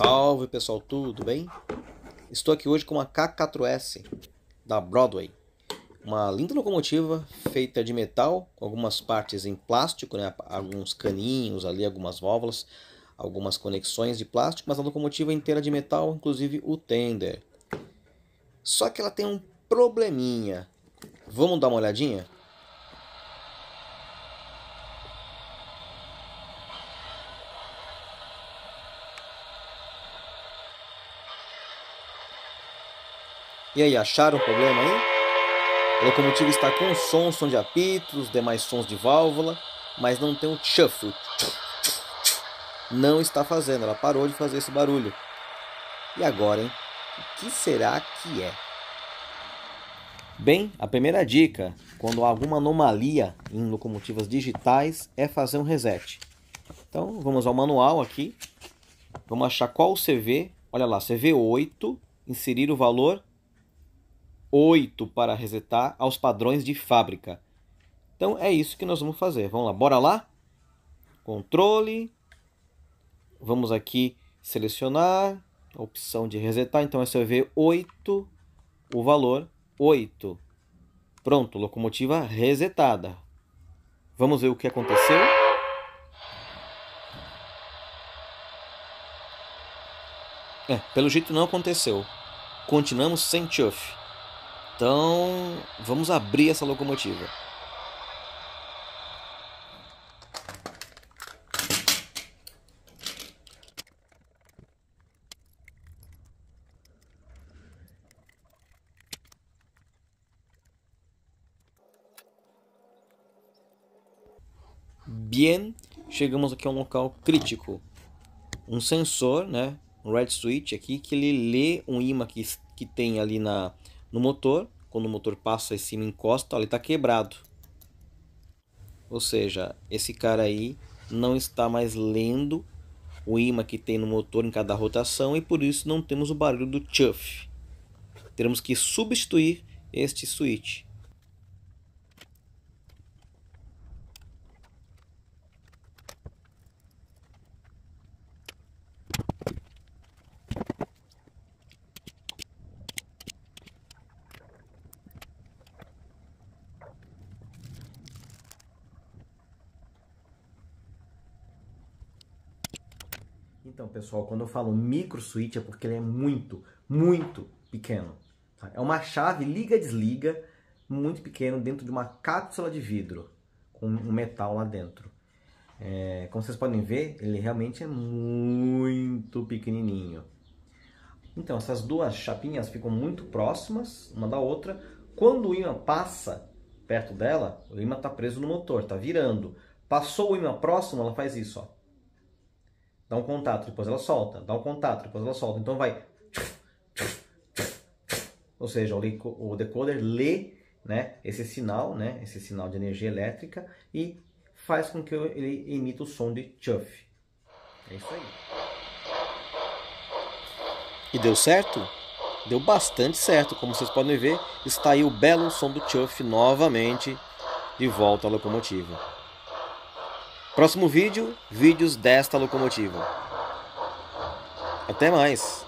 Salve pessoal, tudo bem? Estou aqui hoje com uma K4S da Broadway, uma linda locomotiva feita de metal, com algumas partes em plástico, né? Alguns caninhos ali, algumas válvulas, algumas conexões de plástico, mas a locomotiva inteira de metal, inclusive o tender. Só que ela tem um probleminha. Vamos dar uma olhadinha? E aí, acharam o problema aí? A locomotiva está com som de apito, os demais sons de válvula, mas não tem o chuff. Não está fazendo, ela parou de fazer esse barulho. E agora, hein? O que será que é? Bem, a primeira dica, quando há alguma anomalia em locomotivas digitais, é fazer um reset. Então, vamos ao manual aqui. Vamos achar qual o CV. Olha lá, CV8, inserir o valor 8 para resetar aos padrões de fábrica. Então é isso que nós vamos fazer. Vamos lá, bora lá? Controle. Vamos aqui selecionar a opção de resetar. Então é CV8, o valor 8. Pronto, locomotiva resetada. Vamos ver o que aconteceu. Pelo jeito não aconteceu. Continuamos sem chuff. Então, vamos abrir essa locomotiva. Bien, chegamos aqui a um local crítico. Um sensor, né, um red switch aqui, que ele lê um imã que tem ali no motor. Quando o motor passa em cima e encosta, ó, ele está quebrado. Ou seja, esse cara aí não está mais lendo o imã que tem no motor em cada rotação e por isso não temos o barulho do chuff. Teremos que substituir este switch. Então, pessoal, quando eu falo micro switch é porque ele é muito pequeno. Tá? É uma chave liga-desliga muito pequeno dentro de uma cápsula de vidro com um metal lá dentro. Como vocês podem ver, ele realmente é muito pequenininho. Então, essas duas chapinhas ficam muito próximas uma da outra. Quando o ímã passa perto dela, o ímã está preso no motor, está virando. Passou o ímã próximo, ela faz isso, ó. Dá um contato, depois ela solta. Dá um contato, depois ela solta. Então vai... Ou seja, o decoder lê, né, esse sinal de energia elétrica e faz com que ele emita o som de chuff. É isso aí. E deu certo? Deu bastante certo. Como vocês podem ver, está aí o belo som do chuff novamente de volta à locomotiva. Próximo vídeo, vídeos desta locomotiva. Até mais!